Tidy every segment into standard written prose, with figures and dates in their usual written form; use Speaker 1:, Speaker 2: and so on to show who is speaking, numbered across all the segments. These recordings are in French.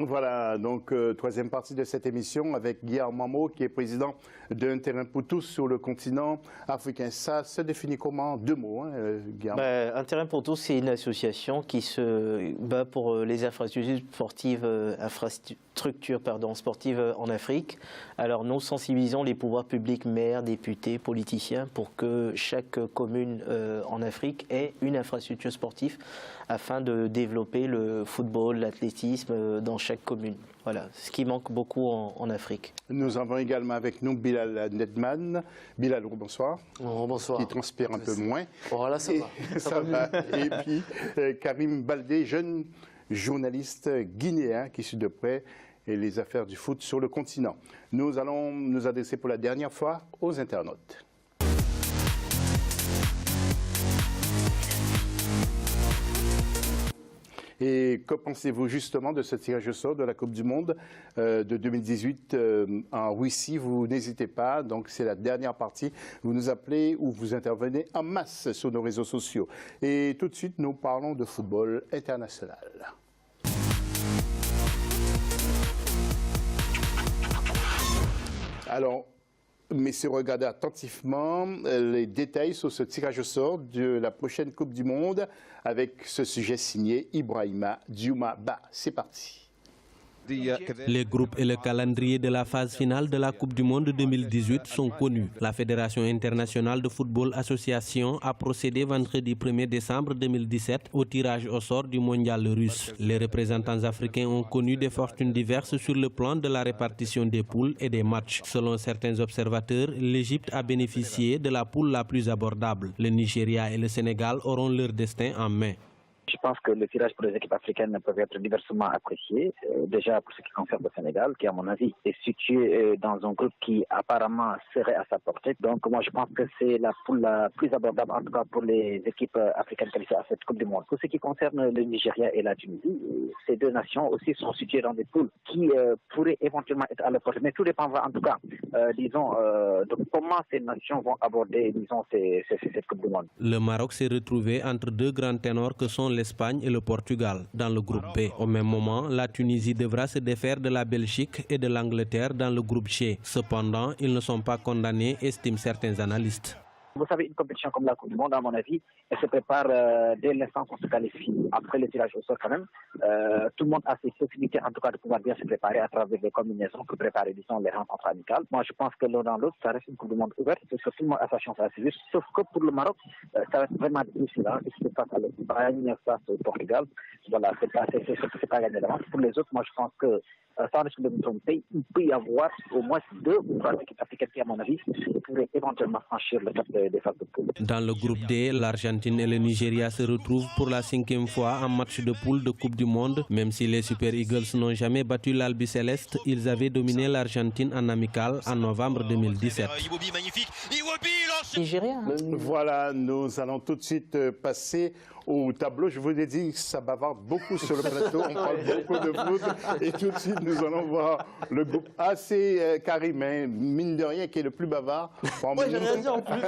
Speaker 1: Voilà, donc troisième partie de cette émission avec Guillaume Mamo, qui est président d'un terrain pour tous sur le continent africain. Ça se définit comment? Deux mots, hein, Guillaume.
Speaker 2: Un terrain pour tous, c'est une association qui se bat pour les infrastructures sportives en Afrique. Alors nous sensibilisons les pouvoirs publics, maires, députés, politiciens, pour que chaque commune en Afrique ait une infrastructure sportive afin de développer le football, l'athlétisme dans chaque commune. Voilà, ce qui manque beaucoup en Afrique.
Speaker 1: Nous avons également avec nous Bilal Nedman. Bilal, bonsoir.
Speaker 3: Bonsoir.
Speaker 1: Qui transpire un peu moins.
Speaker 3: Voilà, ça va.
Speaker 1: Ça va. Et puis Karim Baldé, jeune journaliste guinéen qui suit de près les affaires du foot sur le continent. Nous allons nous adresser pour la dernière fois aux internautes. Et que pensez-vous justement de ce tirage au sort de la Coupe du Monde de 2018 en Russie? Vous n'hésitez pas, donc c'est la dernière partie. Vous nous appelez ou vous intervenez en masse sur nos réseaux sociaux. Et tout de suite, nous parlons de football international. Alors, messieurs, regardez attentivement les détails sur ce tirage au sort de la prochaine Coupe du Monde avec ce sujet signé Ibrahima Diouma Ba. C'est parti.
Speaker 4: Les groupes et le calendrier de la phase finale de la Coupe du Monde 2018 sont connus. La Fédération internationale de football association a procédé vendredi 1er décembre 2017 au tirage au sort du mondial russe. Les représentants africains ont connu des fortunes diverses sur le plan de la répartition des poules et des matchs. Selon certains observateurs, l'Égypte a bénéficié de la poule la plus abordable. Le Nigeria et le Sénégal auront leur destin en main.
Speaker 5: Je pense que le tirage pour les équipes africaines peut être diversement apprécié. Déjà pour ce qui concerne le Sénégal, qui à mon avis est situé dans un groupe qui apparemment serait à sa portée. Donc moi je pense que c'est la poule la plus abordable, en tout cas pour les équipes africaines qualifiées à cette Coupe du Monde. Pour ce qui concerne le Nigeria et la Tunisie, ces deux nations aussi sont situées dans des poules qui pourraient éventuellement être à leur portée. Mais tout dépendra en tout cas, de comment ces nations vont aborder, cette Coupe du Monde.
Speaker 4: Le Maroc s'est retrouvé entre deux grands ténors que sont l'Espagne et le Portugal dans le groupe B. Au même moment, la Tunisie devra se défaire de la Belgique et de l'Angleterre dans le groupe G. Cependant, ils ne sont pas condamnés, estiment certains analystes.
Speaker 5: Vous savez, une compétition comme la Coupe du Monde, à mon avis, elle se prépare dès l'instant qu'on se qualifie. Après le tirage au sort, quand même, tout le monde a ses possibilités, en tout cas, de pouvoir bien se préparer à travers les combinaisons pour préparer, disons, les rencontres amicales. Moi, je pense que l'un dans l'autre, ça reste une Coupe du Monde ouverte, parce que tout le monde a sa chance à suivre. Sauf que pour le Maroc, ça va être vraiment difficile. C'est face à l'Espagne, face au Portugal. Voilà, c'est pas gagné d'avance. Pour les autres, moi, je pense que sans risque de me tromper, il peut y avoir au moins 2 ou 3 équipes africaines qui, à mon avis, pourraient éventuellement franchir le cap des phases de poule.
Speaker 4: Dans le groupe D, l'Argentine et le Nigeria se retrouvent pour la 5e fois en match de poule de Coupe du Monde. Même si les Super Eagles n'ont jamais battu l'Albi Céleste, ils avaient dominé l'Argentine en amical en novembre 2017.
Speaker 2: Nigeria, hein.
Speaker 1: Voilà, nous allons tout de suite passer au tableau. Je vous ai dit que ça bavarde beaucoup sur le plateau. On parle beaucoup de foot. Et tout de suite, nous allons voir le groupe A. C'est Karim, hein, mine de rien, qui est le plus bavard.
Speaker 2: Moi, j'ai rien dit en plus.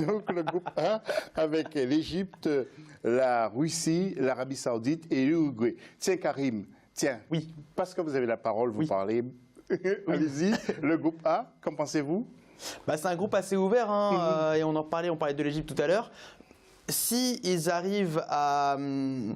Speaker 1: Donc, le groupe A avec l'Égypte, la Russie, l'Arabie Saoudite et l'Uruguay. Tiens, Karim, tiens.
Speaker 3: Oui.
Speaker 1: Parce que vous avez la parole, vous parlez. Allez-y. Le groupe A, qu'en pensez-vous?
Speaker 3: C'est un groupe assez ouvert, hein, et on parlait de l'Égypte tout à l'heure. S'ils arrivent à... on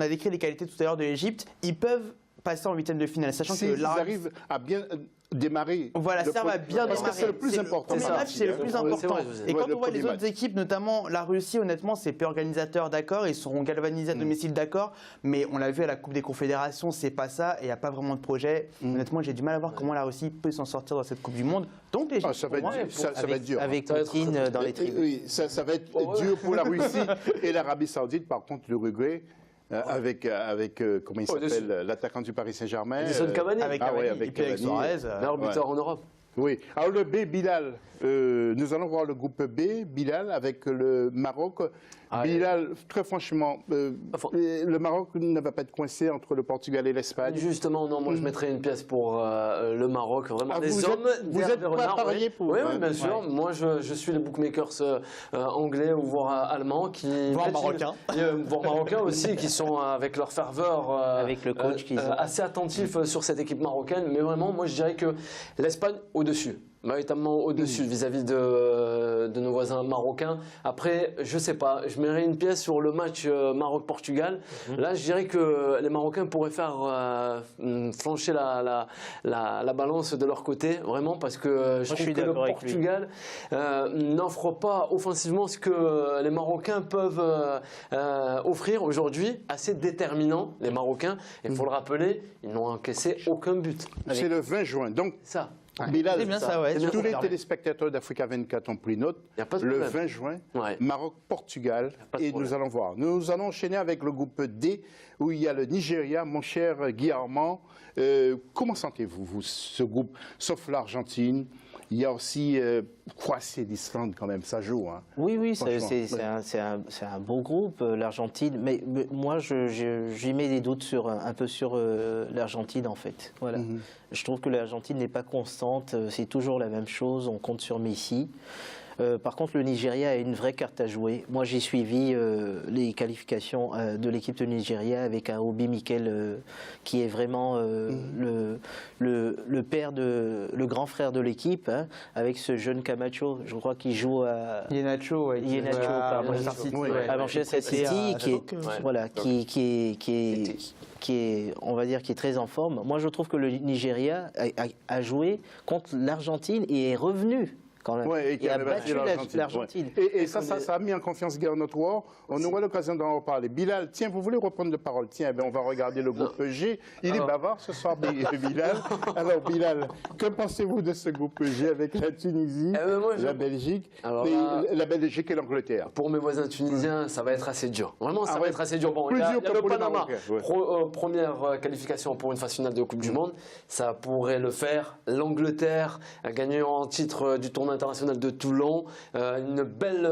Speaker 3: a décrit les qualités tout à l'heure de l'Égypte, ils peuvent passer en 8e de finale, sachant que
Speaker 1: ils arrivent à bien démarrer.
Speaker 3: Voilà, ça va bien démarrer.
Speaker 1: Parce que c'est le plus important.
Speaker 3: C'est match, c'est le plus important. Et quand on voit les autres équipes, notamment la Russie, honnêtement, c'est peu organisateur, d'accord, ils seront galvanisés à domicile, d'accord, mais on l'a vu à la Coupe des Confédérations, c'est pas ça, et il n'y a pas vraiment de projet. Honnêtement, j'ai du mal à voir comment la Russie peut s'en sortir dans cette Coupe du Monde. Donc l'Égypte,
Speaker 1: ça va être dur.
Speaker 2: Avec Poutine dans les tribunes.
Speaker 1: Oui, ça va être dur pour la Russie et l'Arabie Saoudite. Par contre, l'Uruguay, avec comment il s'appelle, l'attaquant du Paris Saint-Germain.
Speaker 6: Edison Cavani.
Speaker 3: Avec Cavani, et puis avec Suarez.
Speaker 6: Meilleur buteur en Europe.
Speaker 1: Oui. Alors le B, Bilal, nous allons voir le groupe B, Bilal, avec le Maroc. Bilal, très franchement, le Maroc ne va pas être coincé entre le Portugal et l'Espagne.
Speaker 6: Justement, non, moi je mettrais une pièce pour le Maroc. Vraiment,
Speaker 1: vous êtes pas parié pour
Speaker 6: Oui, bien sûr. Ouais. Moi, je suis les bookmakers anglais ou voire allemands qui...
Speaker 3: Voire marocains.
Speaker 6: Voire marocains aussi, qui sont avec leur ferveur
Speaker 2: avec le coach qu'ils ont.
Speaker 6: Assez attentifs sur cette équipe marocaine. Mais vraiment, moi je dirais que l'Espagne au-dessus. Véritablement au-dessus vis-à-vis de nos voisins marocains. Après, je sais pas, je mettrais une pièce sur le match Maroc-Portugal. Là, je dirais que les Marocains pourraient faire flancher la balance de leur côté, vraiment, parce que je trouve que le Portugal n'offre pas offensivement ce que les Marocains peuvent offrir aujourd'hui, assez déterminant, les Marocains. Il faut le rappeler, ils n'ont encaissé aucun but.
Speaker 1: C'est le 20 juin, donc...
Speaker 6: Ça.
Speaker 1: Bilal,
Speaker 3: c'est bien ça, ouais.
Speaker 1: Tous les téléspectateurs d'Africa 24 ont pris note. Le 20 juin, Maroc-Portugal, et nous allons voir. Nous allons enchaîner avec le groupe D, où il y a le Nigeria. Mon cher Guy Armand, comment sentez-vous, vous, ce groupe, sauf l'Argentine? Il y a aussi Croatie et l'Islande quand même, ça joue. Hein.
Speaker 2: Oui, c'est un beau groupe, l'Argentine. Mais moi, j'y mets des doutes un peu sur l'Argentine en fait. Voilà. Je trouve que l'Argentine n'est pas constante, c'est toujours la même chose, on compte sur Messi. Par contre, le Nigeria a une vraie carte à jouer. Moi, j'ai suivi les qualifications de l'équipe de Nigeria avec un Obi Mikel qui est vraiment le grand frère de l'équipe, hein, avec ce jeune Camacho. Je crois qu'il joue à
Speaker 3: Iheanacho,
Speaker 2: à Manchester City, qui est, on va dire, qui est très en forme. Moi, je trouve que le Nigeria a joué contre l'Argentine et est revenu. Quand même.
Speaker 1: Ouais, et qui
Speaker 2: a battu l'Argentine.
Speaker 1: Et ça a mis en confiance Guy Notre War. On aura l'occasion d'en reparler. Bilal, tiens, vous voulez reprendre la parole? Tiens, on va regarder le groupe G. Il est bavard ce soir, Bilal. Alors, Bilal, que pensez-vous de ce groupe G avec la Tunisie, la Belgique, la Belgique et l'Angleterre?
Speaker 6: Pour mes voisins tunisiens, ça va être assez dur. Vraiment, ça va être assez dur. Bon, il y a le Panama. Première qualification pour une phase finale de Coupe du Monde. Ça pourrait le faire. L'Angleterre a gagné en titre du tournoi international de Toulon, une belle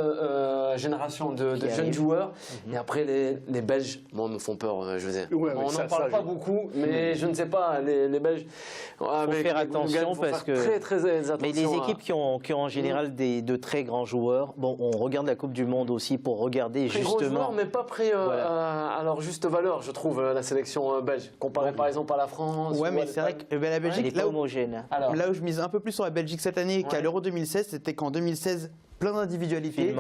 Speaker 6: génération de jeunes joueurs. Et après, les Belges, moi, me font peur, José.
Speaker 1: Ouais,
Speaker 6: on n'en parle pas beaucoup, mais je ne sais pas, les Belges...
Speaker 2: Il faut faire attention parce que...
Speaker 6: Très attention.
Speaker 2: Mais les équipes qui ont en général de très grands joueurs, bon, on regarde la Coupe du Monde aussi pour regarder
Speaker 6: très
Speaker 2: justement...
Speaker 6: Très grands joueurs, mais pas pris à leur juste valeur, je trouve, la sélection belge. Comparé par exemple à la France...
Speaker 3: Ouais, mais c'est vrai que la Belgique,
Speaker 2: elle est pas homogène.
Speaker 3: Là où je mise un peu plus sur la Belgique cette année qu'à l'Euro 2016, c'était qu'en 2016, plein d'individualités,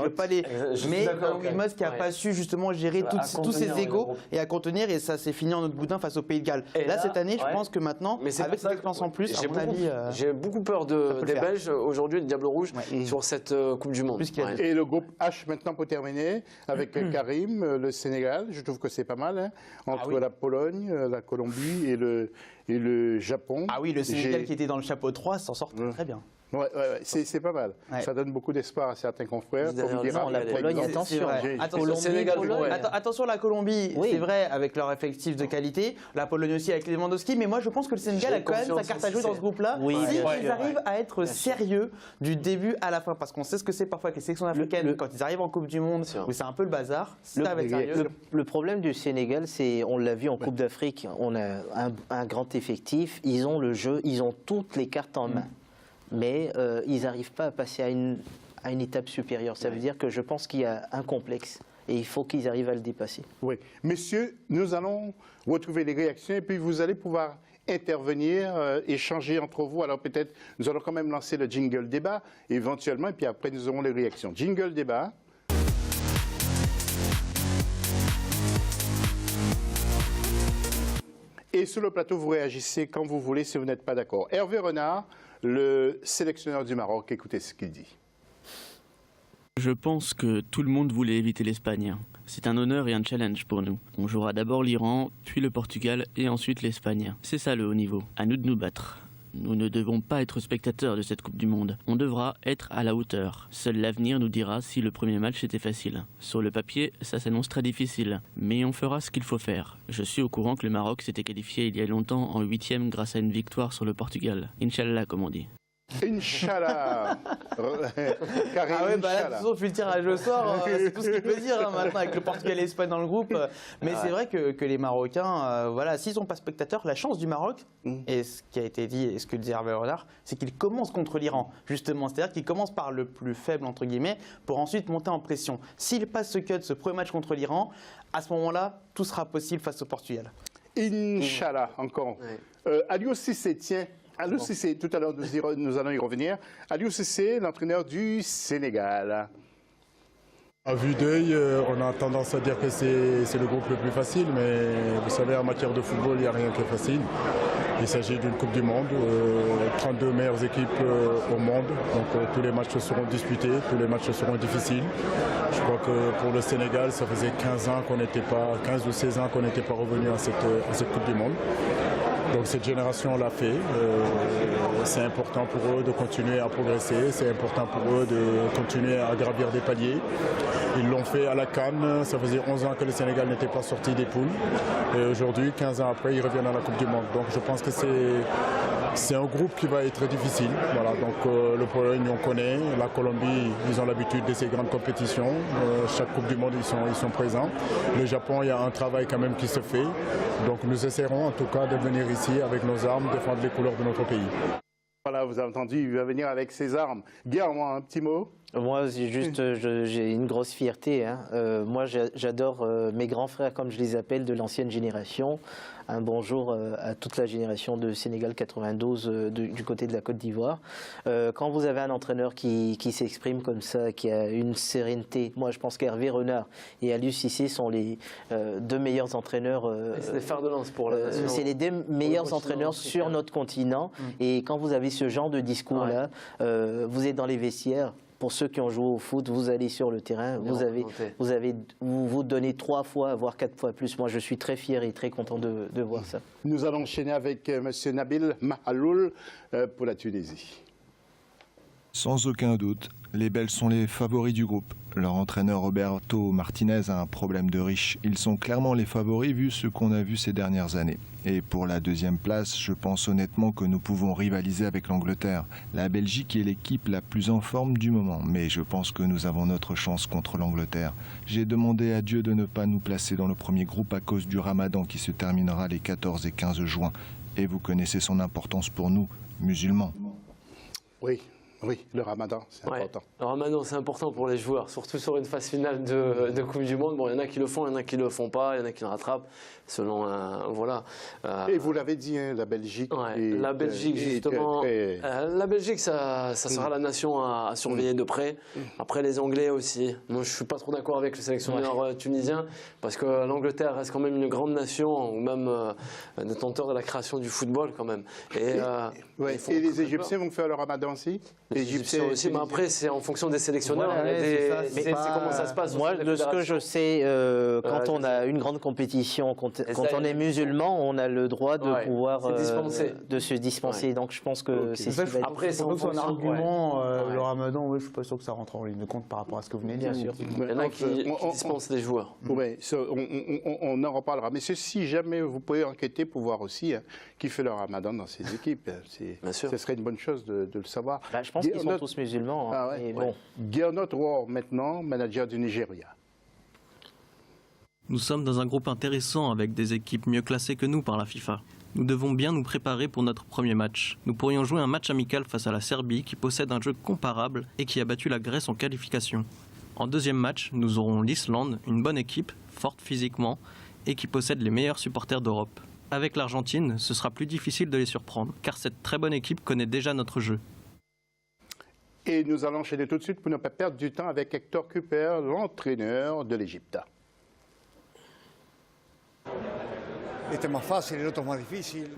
Speaker 3: mais Wilmots qui n'a pas su justement gérer tous ses égos et à contenir, et ça s'est fini en autre boudin face au Pays de Galles. Là, cette année, je pense que maintenant, avec cette expérience en plus, à mon avis...
Speaker 6: J'ai beaucoup peur des Belges aujourd'hui, le Diable Rouge, sur cette Coupe du Monde.
Speaker 1: Et le groupe H maintenant pour terminer, avec Karim, le Sénégal, je trouve que c'est pas mal, hein, entre la Pologne, la Colombie et le Japon.
Speaker 3: Ah oui, le Sénégal qui était dans le chapeau 3 s'en sort très bien.
Speaker 1: Ouais, c'est pas mal. Ouais. Ça donne beaucoup d'espoir à certains confrères.
Speaker 2: La Pologne, attention.
Speaker 3: Attention, la Colombie, c'est vrai, avec leur effectif de qualité. La Pologne aussi avec Lewandowski. Mais moi, je pense que le Sénégal a quand même sa carte à jouer dans ce groupe-là. Ils arrivent à être sérieux du début à la fin. Parce qu'on sait ce que c'est parfois que les sélections africaines, quand ils arrivent en Coupe du Monde, où c'est un peu le bazar.
Speaker 2: Le problème du Sénégal, c'est, on l'a vu en Coupe d'Afrique, on a un grand effectif. Ils ont le jeu, ils ont toutes les cartes en main. Mais ils n'arrivent pas à passer à une étape supérieure. Ça veut dire que je pense qu'il y a un complexe et il faut qu'ils arrivent à le dépasser.
Speaker 1: Oui. Messieurs, nous allons retrouver les réactions et puis vous allez pouvoir intervenir, échanger entre vous. Alors peut-être, nous allons quand même lancer le jingle débat éventuellement et puis après nous aurons les réactions. Jingle débat. Et sur le plateau, vous réagissez quand vous voulez si vous n'êtes pas d'accord. Hervé Renard, le sélectionneur du Maroc, écoutez ce qu'il dit.
Speaker 7: Je pense que tout le monde voulait éviter l'Espagne. C'est un honneur et un challenge pour nous. On jouera d'abord l'Iran, puis le Portugal et ensuite l'Espagne. C'est ça le haut niveau. À nous de nous battre. Nous ne devons pas être spectateurs de cette Coupe du Monde. On devra être à la hauteur. Seul l'avenir nous dira si le premier match était facile. Sur le papier, ça s'annonce très difficile. Mais on fera ce qu'il faut faire. Je suis au courant que le Maroc s'était qualifié il y a longtemps en 8e grâce à une victoire sur le Portugal. Inch'Allah, comme on dit.
Speaker 1: Inch'Allah. Karim,
Speaker 3: Ah ouais, bah là, de toute
Speaker 1: Inch'Allah.
Speaker 3: façon, depuis le tirage au sort, c'est tout ce qu'il peut dire hein, maintenant avec le Portugal et l'Espagne dans le groupe. Mais c'est vrai que les Marocains, voilà, s'ils sont pas spectateurs, la chance du Maroc, et ce qui a été dit et ce que disait Hervé Renard, c'est qu'ils commencent contre l'Iran, justement. C'est-à-dire qu'ils commencent par le plus faible, entre guillemets, pour ensuite monter en pression. S'ils passent ce premier match contre l'Iran, à ce moment-là, tout sera possible face au Portugal.
Speaker 1: Inch'Allah, encore. Aliou Cissé, tiens. Aliou Cissé, tout à l'heure, nous allons y revenir. Aliou Cissé, l'entraîneur du Sénégal.
Speaker 8: À vue d'œil, on a tendance à dire que c'est le groupe le plus facile, mais vous savez, en matière de football, il n'y a rien qui est facile. Il s'agit d'une Coupe du Monde, 32 meilleures équipes au monde, donc tous les matchs seront disputés, tous les matchs seront difficiles. Je crois que pour le Sénégal, ça faisait 15 ou 16 ans qu'on n'était pas revenu à cette Coupe du Monde. Donc cette génération l'a fait. C'est important pour eux de continuer à progresser, c'est important pour eux de continuer à gravir des paliers. Ils l'ont fait à la CAN, ça faisait 11 ans que le Sénégal n'était pas sorti des poules. Et aujourd'hui, 15 ans après, ils reviennent à la Coupe du Monde. Donc je pense que c'est un groupe qui va être difficile. Voilà, donc le Pologne, on connaît. La Colombie, ils ont l'habitude de ces grandes compétitions. Chaque Coupe du Monde, ils sont présents. Le Japon, il y a un travail quand même qui se fait. Donc nous essaierons en tout cas de venir ici avec nos armes, défendre les couleurs de notre pays.
Speaker 1: Voilà, vous avez entendu, il va venir avec ses armes. Guillaume, un petit mot?
Speaker 2: Moi, j'ai une grosse fierté. Hein. Moi, j'adore mes grands frères, comme je les appelle, de l'ancienne génération. Un bonjour à toute la génération de Sénégal 92 du côté de la Côte d'Ivoire. Quand vous avez un entraîneur qui s'exprime comme ça, qui a une sérénité, moi je pense qu'Hervé Renard et Aliou Cissé sont les deux meilleurs entraîneurs.
Speaker 6: C'est des fers de lance pour la nation.
Speaker 2: C'est les deux meilleurs entraîneurs sur notre continent. Et quand vous avez ce genre de discours-là, vous êtes dans les vestiaires. Pour ceux qui ont joué au foot, vous allez sur le terrain, vous donnez 3 fois, voire 4 fois plus. Moi, je suis très fier et très content de voir ça.
Speaker 1: Nous allons enchaîner avec M. Nabil Mahaloul pour la Tunisie.
Speaker 9: Sans aucun doute, les Belges sont les favoris du groupe. Leur entraîneur Roberto Martinez a un problème de riche. Ils sont clairement les favoris vu ce qu'on a vu ces dernières années. Et pour la deuxième place, je pense honnêtement que nous pouvons rivaliser avec l'Angleterre. La Belgique est l'équipe la plus en forme du moment, mais je pense que nous avons notre chance contre l'Angleterre. J'ai demandé à Dieu de ne pas nous placer dans le premier groupe à cause du Ramadan qui se terminera les 14 et 15 juin. Et vous connaissez son importance pour nous, musulmans.
Speaker 1: Oui, le Ramadan, c'est important.
Speaker 6: Le Ramadan, c'est important pour les joueurs, surtout sur une phase finale de Coupe du Monde. Bon, il y en a qui le font, il y en a qui ne le font pas, il y en a qui le rattrapent, selon voilà.
Speaker 1: Et vous l'avez dit, hein, la Belgique.
Speaker 6: La Belgique, justement. La Belgique, ça sera la nation à surveiller de près. Après, les Anglais aussi. Moi, je ne suis pas trop d'accord avec le sélectionneur tunisien, parce que l'Angleterre reste quand même une grande nation, ou même détenteur de la création du football, quand même. Et
Speaker 1: les Égyptiens vont faire le Ramadan aussi?
Speaker 6: Les Égyptiens aussi, mais après, c'est en fonction des sélectionneurs. C'est comment ça se passe.
Speaker 2: Moi, de ce que je sais, quand on a une grande compétition, quand on est musulman, on a le droit de pouvoir de se dispenser. Donc, je pense que c'est ce qui va être.
Speaker 3: Après, c'est un argument. Le Ramadan, je ne suis pas sûr que ça rentre en ligne de compte par rapport à ce que vous venez de dire.
Speaker 2: Bien sûr.
Speaker 6: Il y en a qui dispensent les joueurs.
Speaker 1: Oui, on en reparlera. Mais si jamais vous pouvez enquêter pour voir aussi qui fait le Ramadan dans ces équipes, ce serait une bonne chose de le savoir.
Speaker 2: Je pense qu'ils sont tous musulmans.
Speaker 1: Gernot Rohr, maintenant, manager du Nigeria.
Speaker 7: Nous sommes dans un groupe intéressant avec des équipes mieux classées que nous par la FIFA. Nous devons bien nous préparer pour notre premier match. Nous pourrions jouer un match amical face à la Serbie qui possède un jeu comparable et qui a battu la Grèce en qualification. En deuxième match, nous aurons l'Islande, une bonne équipe, forte physiquement et qui possède les meilleurs supporters d'Europe. Avec l'Argentine, ce sera plus difficile de les surprendre car cette très bonne équipe connaît déjà notre jeu.
Speaker 1: Et nous allons enchaîner tout de suite pour ne pas perdre du temps avec Hector Cooper, l'entraîneur de l'Égypte.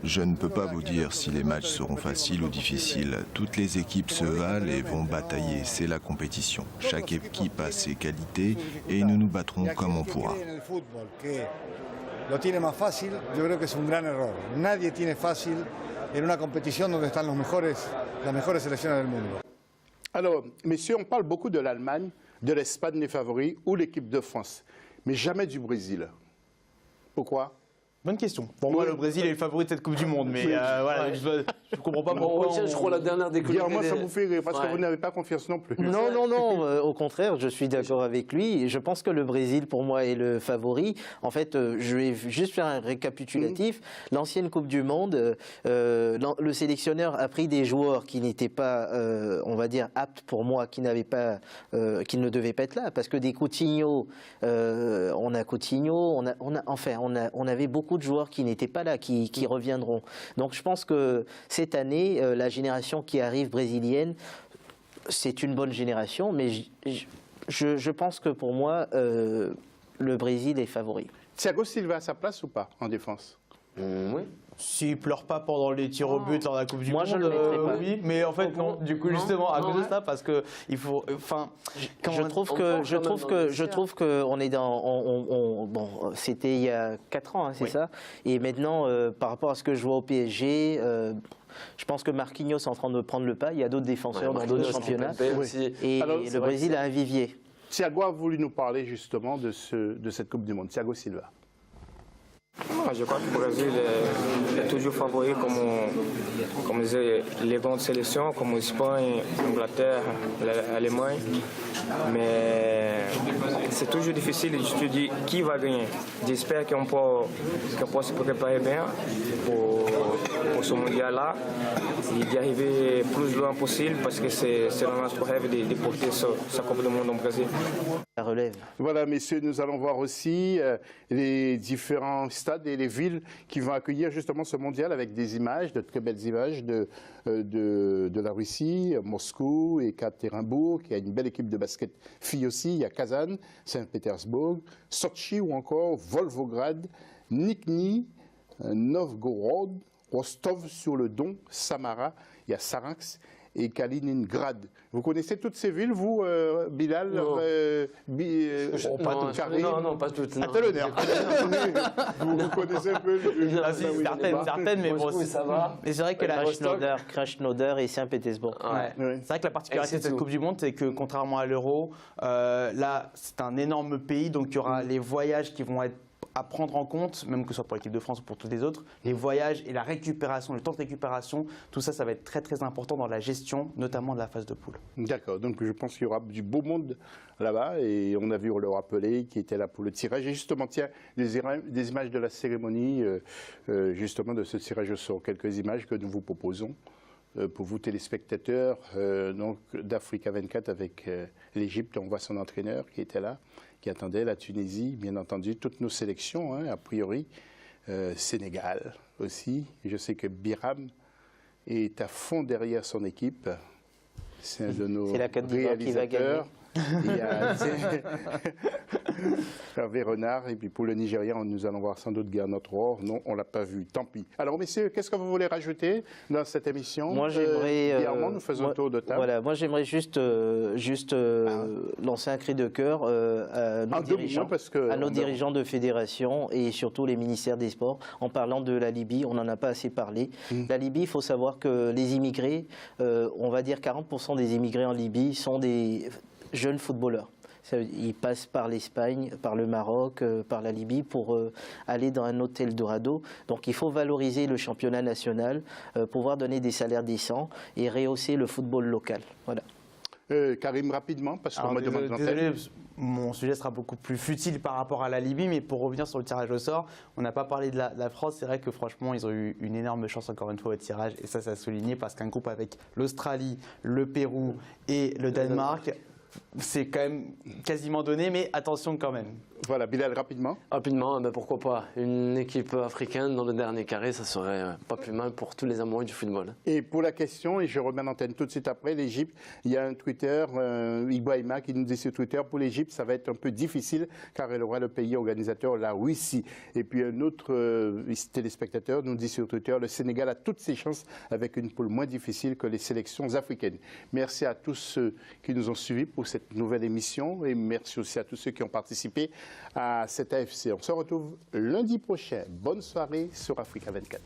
Speaker 9: Je ne peux pas vous dire si les matchs seront faciles ou difficiles. Toutes les équipes se valent et vont batailler. C'est la compétition. Chaque équipe a ses qualités et nous nous battrons comme on pourra.
Speaker 10: Lo tiene más fácil, yo creo que es un gran error. Nadie tiene fácil en una competición donde están las mejores selecciones del mundo.
Speaker 1: Alors, messieurs, on parle beaucoup de l'Allemagne, de l'Espagne, les favoris, ou l'équipe de France, mais jamais du Brésil. Pourquoi?
Speaker 3: Bonne question. Pour moi, le Brésil est le favori de cette Coupe du Monde, mais voilà, je ne comprends pas pourquoi.
Speaker 6: Tiens, je crois la dernière des Coupe du Monde.
Speaker 1: Moi, ça vous fait rire parce que vous n'avez pas confiance non plus.
Speaker 2: Non, au contraire, je suis d'accord avec lui. Je pense que le Brésil, pour moi, est le favori. En fait, je vais juste faire un récapitulatif. L'ancienne Coupe du Monde, le sélectionneur a pris des joueurs qui n'étaient pas, on va dire, aptes pour moi, qui ne devaient pas être là. Parce que des Coutinho, on a Coutinho, on avait beaucoup de joueurs qui n'étaient pas là, qui reviendront. Donc je pense que cette année, la génération qui arrive brésilienne, c'est une bonne génération, mais je pense que pour moi, le Brésil est favori.
Speaker 1: Thiago Silva a sa place ou pas en défense?
Speaker 6: Oui.
Speaker 3: S'il ne pleure pas pendant les tirs au but dans la Coupe du Monde,
Speaker 2: je le mettrai pas.
Speaker 3: Oui, mais en fait non. Du coup, justement, à cause de ça, parce que il faut, enfin,
Speaker 2: je trouve que on est dans, bon, c'était il y a 4 ans, hein, c'est ça. Et maintenant, par rapport à ce que je vois au PSG. Je pense que Marquinhos est en train de prendre le pas. Il y a d'autres défenseurs dans d'autres championnats. Et alors, le Brésil a un vivier.
Speaker 1: Thiago a voulu nous parler justement de cette Coupe du Monde. Thiago Silva.
Speaker 11: Je crois que le Brésil est toujours favori comme les grandes sélections, comme l'Espagne, l'Angleterre, l'Allemagne. Mais c'est toujours difficile de étudier qui va gagner. J'espère qu'on peut se préparer bien pour ce mondial-là et d'y arriver plus loin possible parce que c'est notre rêve de porter sa Coupe du Monde au Brésil.
Speaker 2: La relève.
Speaker 1: Voilà, messieurs, nous allons voir aussi les différents stades et les villes qui vont accueillir justement ce mondial avec des images, de très belles images de la Russie, Moscou et Ekaterinbourg, qui a une belle équipe de basket filles aussi. Il y a Kazan, Saint-Pétersbourg, Sochi ou encore Volgograd, Nizhny Novgorod, Rostov-sur-le-Don, Samara, il y a Saransk et Kaliningrad. Vous connaissez toutes ces villes, vous, Bilal?
Speaker 6: Non.
Speaker 1: Non,
Speaker 6: pas toutes.
Speaker 3: À tel honneur.
Speaker 1: Vous connaissez un peu
Speaker 3: certaines, mais bon,
Speaker 6: ça va.
Speaker 3: Mais c'est vrai que
Speaker 2: Krasnodar et Saint-Pétersbourg.
Speaker 3: C'est vrai que la particularité de cette Coupe du Monde, c'est que contrairement à l'Euro, là, c'est un énorme pays, donc il y aura les voyages qui vont être à prendre en compte, même que ce soit pour l'équipe de France ou pour tous les autres, les voyages et la récupération, le temps de récupération, tout ça, ça va être très très important dans la gestion, notamment de la phase de poule.
Speaker 1: D'accord, donc je pense qu'il y aura du beau monde là-bas et on a vu, on le rappelait, qui était là pour le tirage. Et justement, tiens, des images de la cérémonie, justement de ce tirage au sort, quelques images que nous vous proposons. Pour vous téléspectateurs donc d'Africa 24 avec l'Égypte, on voit son entraîneur qui était là, qui attendait la Tunisie, bien entendu, toutes nos sélections, hein, a priori, Sénégal aussi. Je sais que Biram est à fond derrière son équipe. C'est un de nos réalisateurs. Il y a Hervé Renard, et puis pour le Nigeria, nous allons voir sans doute Gernot Rohr. Non, on ne l'a pas vu, tant pis. Alors messieurs, qu'est-ce que vous voulez rajouter dans cette émission?
Speaker 2: Moi j'aimerais...
Speaker 1: nous faisons un tour de table.
Speaker 2: Voilà, moi j'aimerais juste lancer un cri de cœur à nos dirigeants de fédération et surtout les ministères des Sports. En parlant de la Libye, on n'en a pas assez parlé. La Libye, il faut savoir que les immigrés, on va dire 40% des immigrés en Libye sont des jeunes footballeurs. Ils passent par l'Espagne, par le Maroc, par la Libye pour aller dans un autre Eldorado. Donc il faut valoriser le championnat national, pouvoir donner des salaires décents et rehausser le football local. Voilà.
Speaker 1: Karim, rapidement, parce qu'on me demande
Speaker 3: désolé, mon sujet sera beaucoup plus futile par rapport à la Libye, mais pour revenir sur le tirage au sort, on n'a pas parlé de la France. C'est vrai que franchement, ils ont eu une énorme chance encore une fois au tirage, et ça a souligné parce qu'un groupe avec l'Australie, le Pérou et le Danemark, c'est quand même quasiment donné, mais attention quand même.
Speaker 1: Voilà, Bilal, rapidement.
Speaker 6: Rapidement, ben pourquoi pas. Une équipe africaine dans le dernier carré, ça serait pas plus mal pour tous les amoureux du football.
Speaker 1: Et pour la question, et je remets l'antenne tout de suite après, l'Égypte, il y a un Twitter, Ibrahima, qui nous dit sur Twitter, pour l'Égypte, ça va être un peu difficile, car elle aura le pays organisateur, la Russie. Et puis un autre téléspectateur nous dit sur Twitter, le Sénégal a toutes ses chances avec une poule moins difficile que les sélections africaines. Merci à tous ceux qui nous ont suivis pour cette nouvelle émission, et merci aussi à tous ceux qui ont participé à cet AFC. On se retrouve lundi prochain. Bonne soirée sur Africa 24.